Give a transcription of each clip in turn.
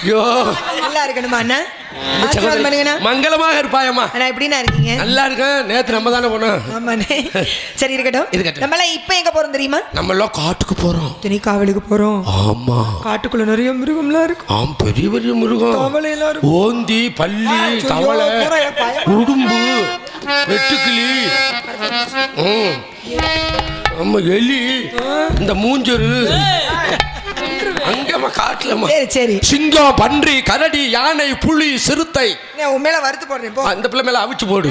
ஐயோ நல்லா இருக்கணுமா அண்ணா? ஆசீர்வாதம் பண்ணுங்கண்ணா. மங்களமாக இருப்பாயம்மா. அண்ணா எப்படின்னா இருக்கீங்க? நல்லா இருக்கேன். நேத்து நம்ம தானே போனோம். ஆமாண்ணே. சரி இருக்கட்டும். நம்மளாம் இப்ப எங்க போறோம் தெரியுமா? நம்ம எல்லாம் காட்டுக்கு போறோம். காவலுக்கு போறோம். ஆமா. காட்டுக்குள்ள நிறைய மிருகம்லாம் இருக்கு. ஆம், பெரிய பெரிய மிருகம். தவளை எல்லாம் இருக்கு. ஓந்தி, பல்லி, தவளை, உடும்பு, வெட்டுக்கிளி, நம்ம எலி, இந்த மூஞ்சரு, அங்கம்மா காட்டுலமா. சரி. சிங்கம், பன்றி, கரடி, யானை, புலி, சிறுத்தை. உன் மேல வருத்து போடுறேன். அந்த பிள்ளை மேல அவிச்சு போடு.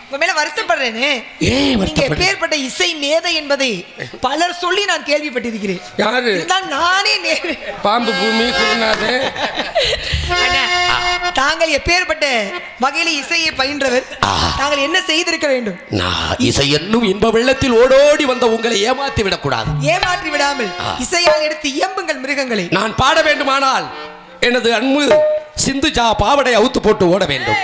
உங்க மேல வருத்தப்படுறேனே. நீங்க எப்பேற்பட்ட இசை மேதை என்பதை பலர் சொல்லி நான் கேள்விப்பட்டிருக்கிறேன். யாரு? நானே. பாம்பு பூமி குருநாதே. தாங்கள் எப்பேற்பட்ட வகையில இசையை பயின்றவர். தாங்கள் என்ன செய்திருக்க வேண்டும்? நான் இசை என்னும் இன்ப வெள்ளத்தில் ஓடோடி வந்த உங்களை ஏமாற்றி விடக்கூடாது. ஏமாற்றி விடாமல் இசையால் எடுத்து இயம்புங்கள் மிருகங்களை. நான் பாட வேண்டுமானால் எனது அன்பு சிந்துஜா பாவடை அவுத்து போட்டு ஓட வேண்டும்.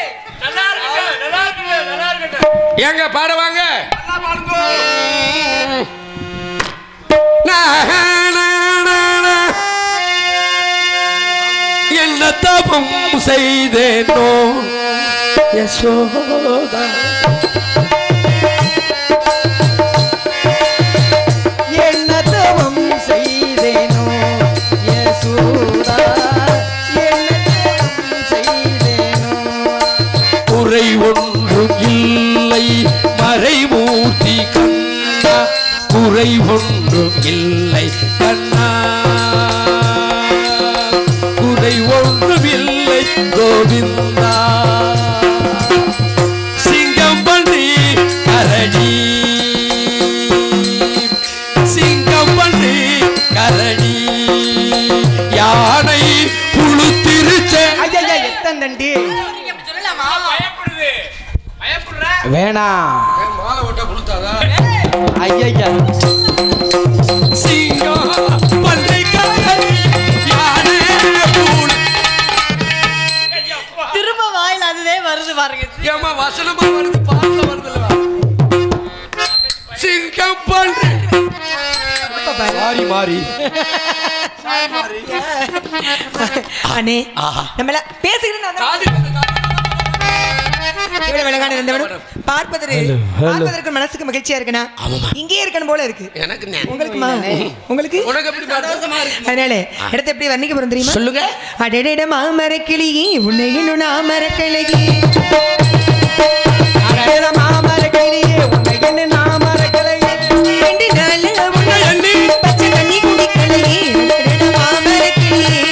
ஏங்க பாடுவாங்க. என்ன தபம் செய்தேனோ யசோதா, என்ன தவம் செய்தேனோ யசோதா, என்ன தவம் செய்தேனோ. குறை ஒன்றும் இல்லை மறைமூர்த்தி கண்ணா, குறை ஒன்றும் இல்லை கண்ணா, குறை ஒன்றும் இல்லை கோவிந்தா. சிங்கம் பன்றி கரடி, சிங்கம் பன்றி கரடி, யானை புழுத்திருச்ச. எத்தண்டி வேணாம். மாலை ஓட்ட புழுத்தாதா? ஐயா சிங்கம் பன்றி கரடி, யானை புழு. திரும்ப வாயில் அதுவே வருது பாருங்க. ஏமா வசனமா வருது, பாட்டுல வருதுல்ல. சிங்கம் பன்றி மாறி அண்ணே நம்மள பேசுகிறேன். பார்ப்பதற்கு மனசுக்கு மகிழ்ச்சியா இருக்குண்ணா. இங்கே இருக்கணும் போல இருக்கு எனக்கு. உங்களுக்கு அதனால இடத்தை எப்படி வர்ணிக்க போறோம் தெரியுமா? சொல்லுங்க. அடடட மாமரக்கிளியே உன்னை இன்னும் நாமரக்கிளியே, அடடட மாமரக்கிளியே உன்னை என்ன நாமரக்கிளியே, ரெண்டு நாள் உன்னை எண்ணி பச்சை தண்ணி குடிக்கலையே, அடடட மாமரக்கிளியே.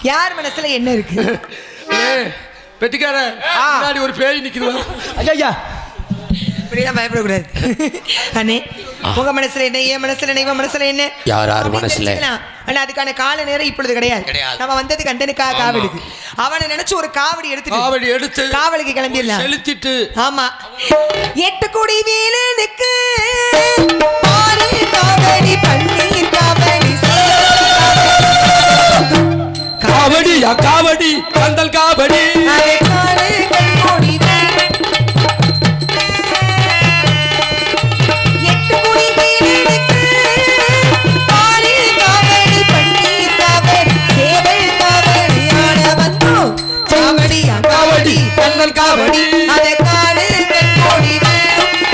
யார் மனசுல என்ன இருக்கு? பெட்டிக்கார முன்னாடி ஒரு பேய் நிக்குது. ஐயா இப்படிலாம் பயப்படக்கூடாது அண்ணே. உங்க மனசுல என்ன, என் மனசுல என்ன, இவன் மனசுல என்ன, யார் யார் மனசுல. ஆனா அதுக்கான கால நேரம் இப்பொழுது கிடையாது. நம்ம வந்தது கண்டனுக்காக காவலுக்கு. அவனை நினைச்சு ஒரு காவடி காவடி எடுத்து காவலுக்கு கிளம்பிடலாம். செலுத்திட்டு ஆமா 8 கோடி வீலனுக்கு பாரு காவடி பன்னீர் காவடி காவடியா காவடி கந்தல் காவடி அதை காணு கண்கோடி 8 கோடி வீலனுக்கு பாரு காவடி பன்னீர் காவடி சேவல் காவடி ஆட வந்தோம் காவடியா காவடி கந்தல் காவடி அதை காணு கண்கோடி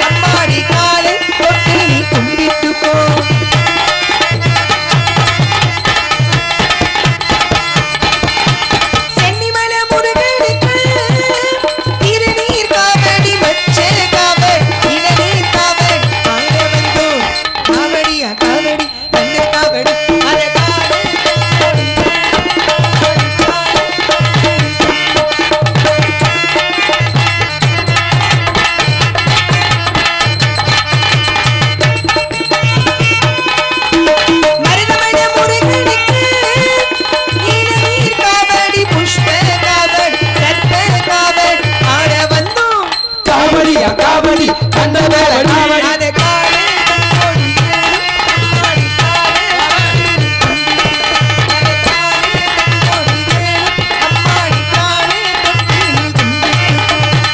அம்மாடி காலை தொட்டு நீ கும்பிட்டு போ. சென்னிமலை முருகனுக்கு திருநீர் காவடி மச்சே காவடி இளநீர் காவடி ஆட வந்தோம் காவடியா காவடி கண்ணு காவடி அதை காணு மருதமண முருகனுக்கு இளநீர் காவடி புஷ்ப காவடி சர்ப்ப காவடி ஆட வந்தோம் காவடியா காவடி கந்தவேல காவடி அதை காணு கண்கோடி ஆடி காணு அதை காணு கண்கோடி அம்மாடி காணு தொட்டு நீ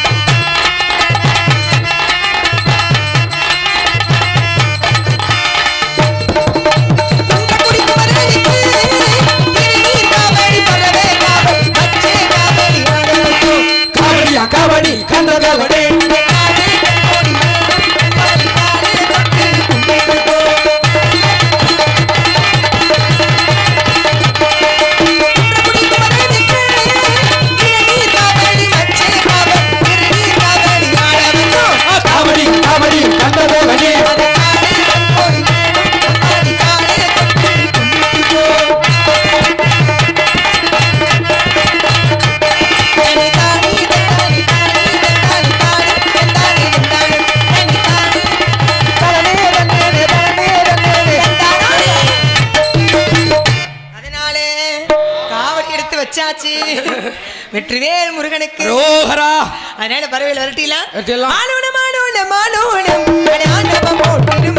குடிக்கு வரலுக்கு திருநீர் காவடி பறவை காவடி மச்சே காவடி ஆட வந்தோம் காவடியா காவடி கந்தவேல காவடி காவடி கந்தவேல அதனாலே காவடி எடுத்து வச்சாச்சு வெற்றிவேல் முருகனுக்கு ரோஹரா அதனால பறவையில் விரட்டிடலாம். வரட்டிலாம் ஆனோனம் ஆனோனம் ஆனோனம் அடாண்டவம் போட்டிடும்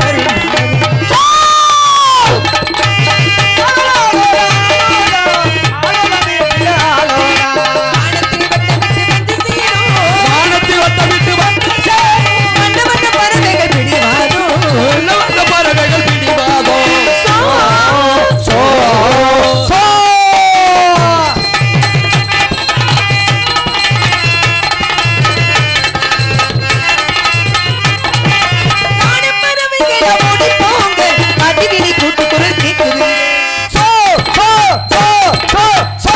வானத்தில் வட்டமிட்டு வந்து பறவைகள் பிடிவாதோ வந்த பறவைகள் பிடிவாதோ சோ சோ பறவைகளை ஓடி போங்க அதிவினி கூட்டு குரல் கேட்குது so so so so so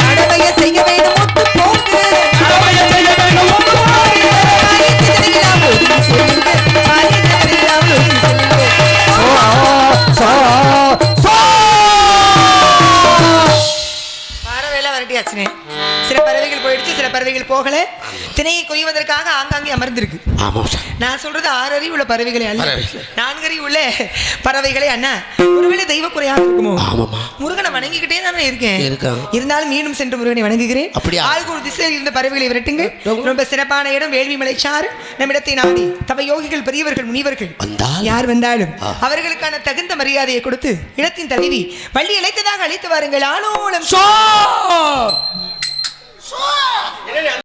கடமையை செய்ய வேண்டும் ஒத்து போங்க கடமையை செய்ய வேண்டும் ஒத்து போங்க. காரியத்திலெல்லாம் ஒதுங்கி செல்லுங்க காரியத்திலெல்லாம் ஒதுங்கி செல்லுங்க சோ சோ பறவைலாம் வரட்டியாச்சுனே சில பறவைகள் போயிடுச்சு சில பறவைகள் போகல திணையை கொய்வதற்காக ஆங்காங்கே அமர்ந்திருக்கு ஆமாம் சார். நான் சொல்றது 6 அறிவு உள்ள பறவைகளை அல்ல பறவைகள். 4 அறிவு உள்ள பறவைகளை அண்ணா ஒருவேளை தெய்வ குறையாக இருக்குமோ ஆமாம்மா. முருகனை வணங்கிக்கிட்டே தானே இருக்கேன் இருக்கேன். இருந்தாலும் மீண்டும் சென்று முருகனை வணங்குகிறேன் அப்படியா? ஆளுக்கு ஒரு திசையில் இருந்த பறவைகளை விரட்டுங்க ரொம்ப சிறப்பான இடம் வேள்வி மலைச்சாறு நம்மிடத்தை நாடி தவ யோகிகள் பெரியவர்கள் முனிவர்கள் வந்தால்? யார் வந்தாலும் அவர்களுக்கான தகுந்த மரியாதையை கொடுத்து இடத்தின் தலைவி வள்ளி அழைத்ததாக அழைத்து வாருங்கள் ஆலோலம் சோ